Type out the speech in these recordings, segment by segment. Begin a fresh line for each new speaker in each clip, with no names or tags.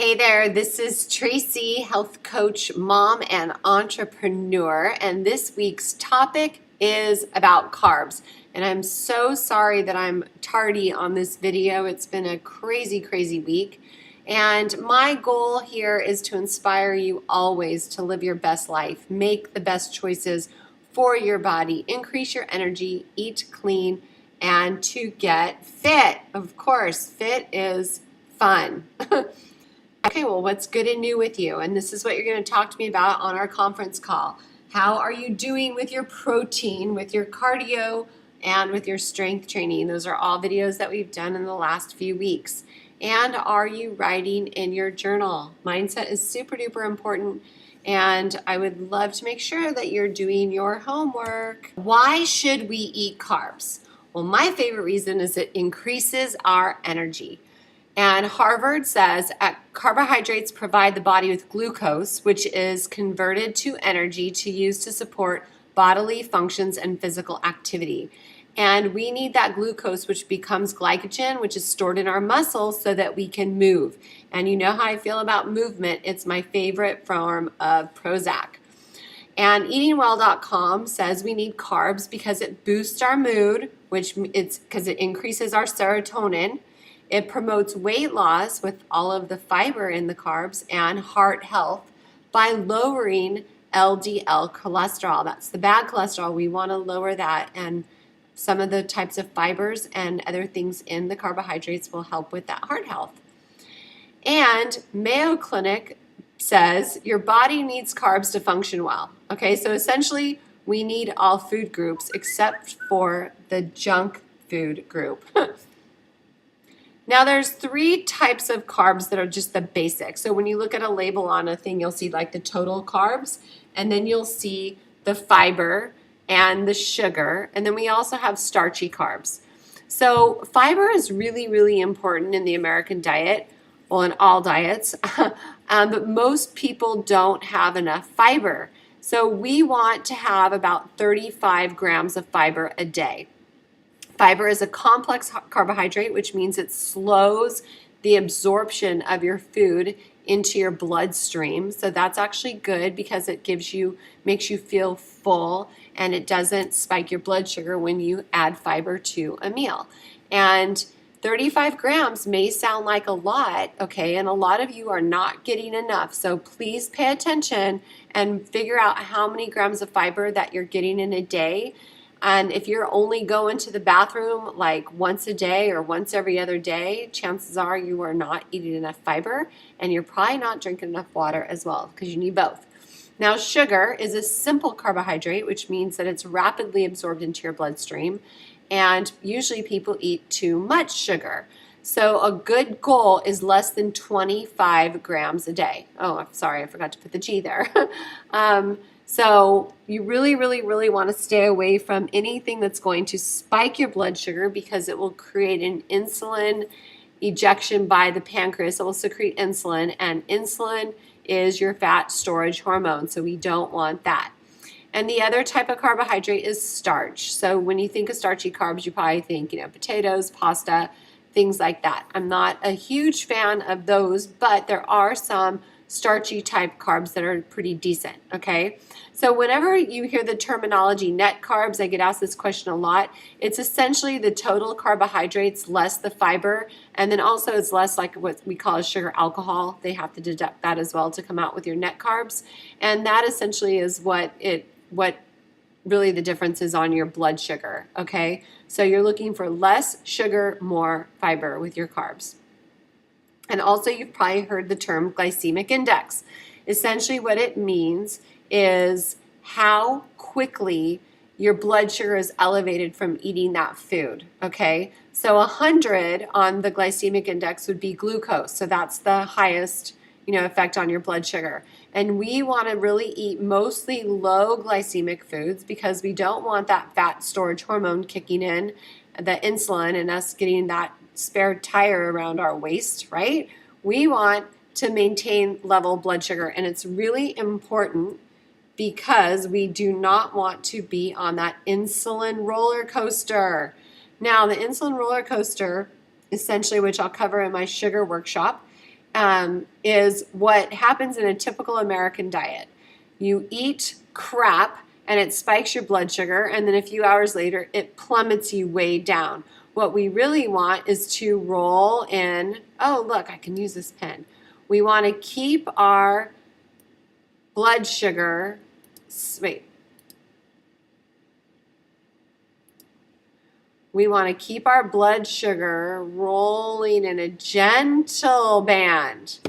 Hey there, this is Tracy, health coach, mom, and entrepreneur, and this week's topic is about carbs. And I'm so sorry that I'm tardy on this video. It's been a crazy, crazy week. And my goal here is to inspire you always to live your best life, make the best choices for your body, increase your energy, eat clean, and to get fit. Of course, fit is fun. Okay, well, what's good and new with you? And this is what you're going to talk to me about on our conference call. How are you doing with your protein, with your cardio, and with your strength training? Those are all videos that we've done in the last few weeks. And are you writing in your journal? Mindset is super duper important, and I would love to make sure that you're doing your homework. Why should we eat carbs? Well, my favorite reason is it increases our energy. And Harvard says carbohydrates provide the body with glucose, which is converted to energy to use to support bodily functions and physical activity. And we need that glucose, which becomes glycogen, which is stored in our muscles so that we can move. And you know how I feel about movement. It's my favorite form of Prozac. And eatingwell.com says we need carbs because it boosts our mood, which it's because it increases our serotonin. It promotes weight loss with all of the fiber in the carbs and heart health by lowering LDL cholesterol. That's the bad cholesterol. We want to lower that, and some of the types of fibers and other things in the carbohydrates will help with that heart health. And Mayo Clinic says your body needs carbs to function well. Okay, so essentially we need all food groups except for the junk food group. Now, there's 3 types of carbs that are just the basic. So when you look at a label on a thing, you'll see like the total carbs, and then you'll see the fiber and the sugar, and then we also have starchy carbs. So fiber is really, really important in the American diet, well, in all diets, but most people don't have enough fiber. So we want to have about 35 grams of fiber a day. Fiber is a complex carbohydrate, which means it slows the absorption of your food into your bloodstream. So that's actually good because it makes you feel full, and it doesn't spike your blood sugar when you add fiber to a meal. And 35 grams may sound like a lot, okay, and a lot of you are not getting enough. So please pay attention and figure out how many grams of fiber that you're getting in a day. And if you're only going to the bathroom like once a day or once every other day, chances are you are not eating enough fiber, and you're probably not drinking enough water as well, because you need both. Now, sugar is a simple carbohydrate, which means that it's rapidly absorbed into your bloodstream, and usually people eat too much sugar. So a good goal is less than 25 grams a day. Oh, I'm sorry, I forgot to put the G there. So you really, really, really want to stay away from anything that's going to spike your blood sugar, because it will create an insulin ejection by the pancreas. It will secrete insulin, and insulin is your fat storage hormone, so we don't want that. And the other type of carbohydrate is starch. So when you think of starchy carbs, you probably think, potatoes, pasta, things like that. I'm not a huge fan of those, but there are some starchy type carbs that are pretty decent, okay? So whenever you hear the terminology net carbs, I get asked this question a lot. It's essentially the total carbohydrates less the fiber, and then also it's less like what we call a sugar alcohol. They have to deduct that as well to come out with your net carbs, and that essentially is what really the difference is on your blood sugar, okay? So you're looking for less sugar, more fiber with your carbs. And also, you've probably heard the term glycemic index. Essentially what it means is how quickly your blood sugar is elevated from eating that food, okay? So 100 on the glycemic index would be glucose. So that's the highest, effect on your blood sugar. And we want to really eat mostly low glycemic foods, because we don't want that fat storage hormone kicking in, the insulin, and us getting that spare tire around our waist, right? We want to maintain level blood sugar, and it's really important because we do not want to be on that insulin roller coaster. Now, the insulin roller coaster, essentially, which I'll cover in my sugar workshop, is what happens in a typical American diet. You eat crap and it spikes your blood sugar, and then a few hours later, it plummets you way down. What we really want is to roll in. Oh, look, I can use this pen. We want to keep our blood sugar, we want to keep our blood sugar rolling in a gentle band,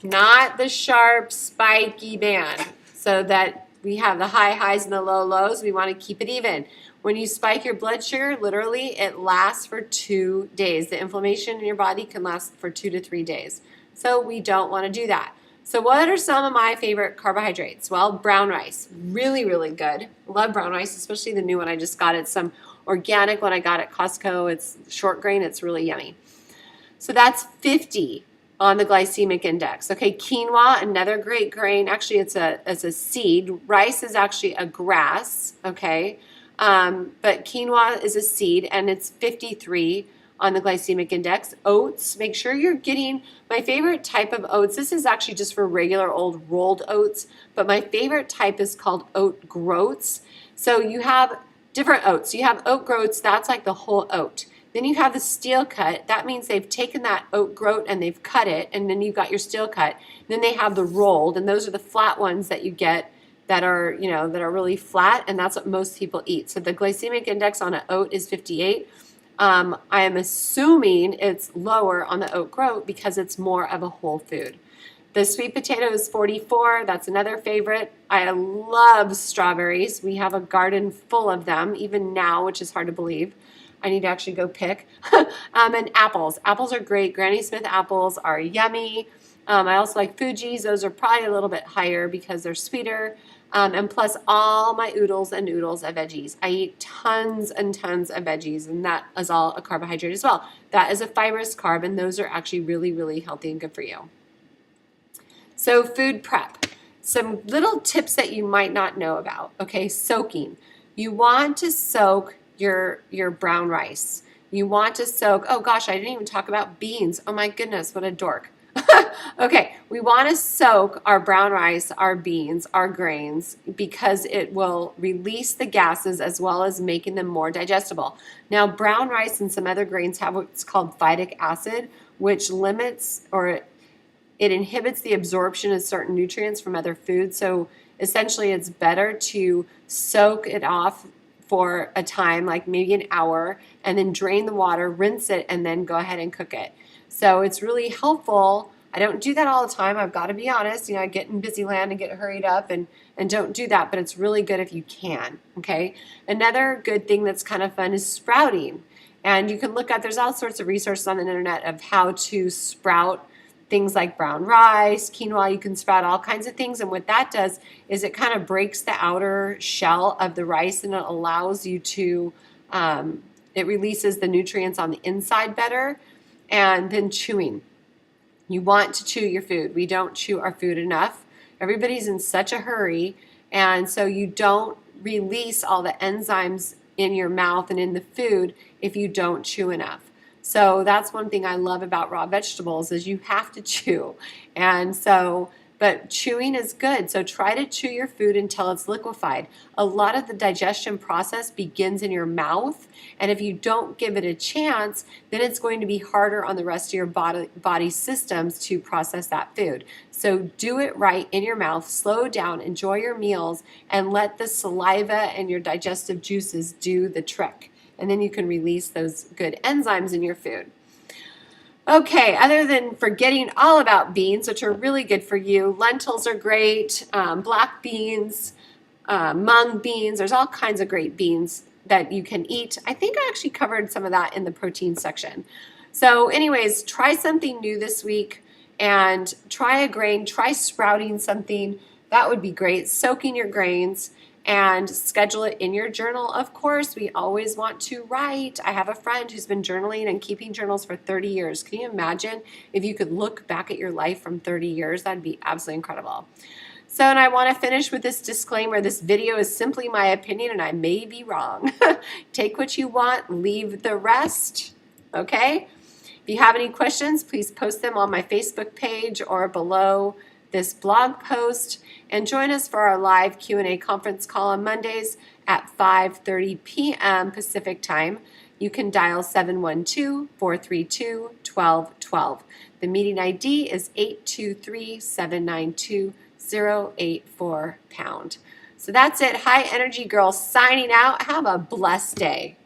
not the sharp, spiky band, so that we have the high highs and the low lows. We want to keep it even. When you spike your blood sugar, literally, it lasts for 2 days. The inflammation in your body can last for 2 to 3 days. So we don't want to do that. So what are some of my favorite carbohydrates? Well, brown rice, really, really good. Love brown rice, especially the new one I just got. It's some organic one I got at Costco. It's short grain. It's really yummy. So that's 50 on the glycemic index. Okay, quinoa, another great grain. Actually, it's a seed. Rice is actually a grass, okay? But quinoa is a seed, and it's 53 on the glycemic index. Oats, make sure you're getting my favorite type of oats. This is actually just for regular old rolled oats, but my favorite type is called oat groats. So you have different oats. You have oat groats, that's like the whole oat. Then you have the steel cut. That means they've taken that oat groat and they've cut it, and then you've got your steel cut. Then they have the rolled, and those are the flat ones that you get that are, that are really flat, and that's what most people eat. So the glycemic index on an oat is 58. I am assuming it's lower on the oat groat because it's more of a whole food. The sweet potato is 44. That's another favorite. I love strawberries. We have a garden full of them, even now, which is hard to believe. I need to actually go pick. And apples. Apples are great. Granny Smith apples are yummy. I also like Fuji's. Those are probably a little bit higher because they're sweeter. And plus all my oodles and noodles of veggies. I eat tons and tons of veggies, and that is all a carbohydrate as well. That is a fibrous carb, and those are actually really, really healthy and good for you. So food prep. Some little tips that you might not know about. Okay, soaking. You want to soak your brown rice. You want to soak, oh gosh, I didn't even talk about beans. Oh my goodness, what a dork. Okay, we want to soak our brown rice, our beans, our grains, because it will release the gases as well as making them more digestible. Now, brown rice and some other grains have what's called phytic acid, which limits or it inhibits the absorption of certain nutrients from other foods. So essentially, it's better to soak it off for a time, like maybe an hour, and then drain the water, rinse it, and then go ahead and cook it. So it's really helpful. I don't do that all the time. I've got to be honest. I get in busy land and get hurried up and don't do that, but it's really good if you can, okay? Another good thing that's kind of fun is sprouting. And you can look up, there's all sorts of resources on the internet of how to sprout things like brown rice, quinoa. You can sprout all kinds of things. And what that does is it kind of breaks the outer shell of the rice, and it allows you to, it releases the nutrients on the inside better. And then chewing. You want to chew your food. We don't chew our food enough. Everybody's in such a hurry, and so you don't release all the enzymes in your mouth and in the food if you don't chew enough. So that's one thing I love about raw vegetables is you have to chew. And so, but chewing is good. So try to chew your food until it's liquefied. A lot of the digestion process begins in your mouth, and if you don't give it a chance, then it's going to be harder on the rest of your body systems to process that food. So do it right in your mouth, slow down, enjoy your meals, and let the saliva and your digestive juices do the trick. And then you can release those good enzymes in your food. Okay, other than forgetting all about beans, which are really good for you, lentils are great, black beans, mung beans, there's all kinds of great beans that you can eat. I think I actually covered some of that in the protein section. So anyways, try something new this week and try a grain, try sprouting something. That would be great. Soaking your grains and schedule it in your journal. Of course, we always want to write. I have a friend who's been journaling and keeping journals for 30 years. Can you imagine if you could look back at your life from 30 years? That'd be absolutely incredible. So, and I want to finish with this disclaimer. This video is simply my opinion, and I may be wrong. Take what you want, leave the rest, okay? If you have any questions, please post them on my Facebook page or below this blog post, and join us for our live Q&A conference call on Mondays at 5:30 p.m. Pacific Time. You can dial 712-432-1212. The meeting ID is 823-792-084#. So that's it. High Energy Girl signing out. Have a blessed day.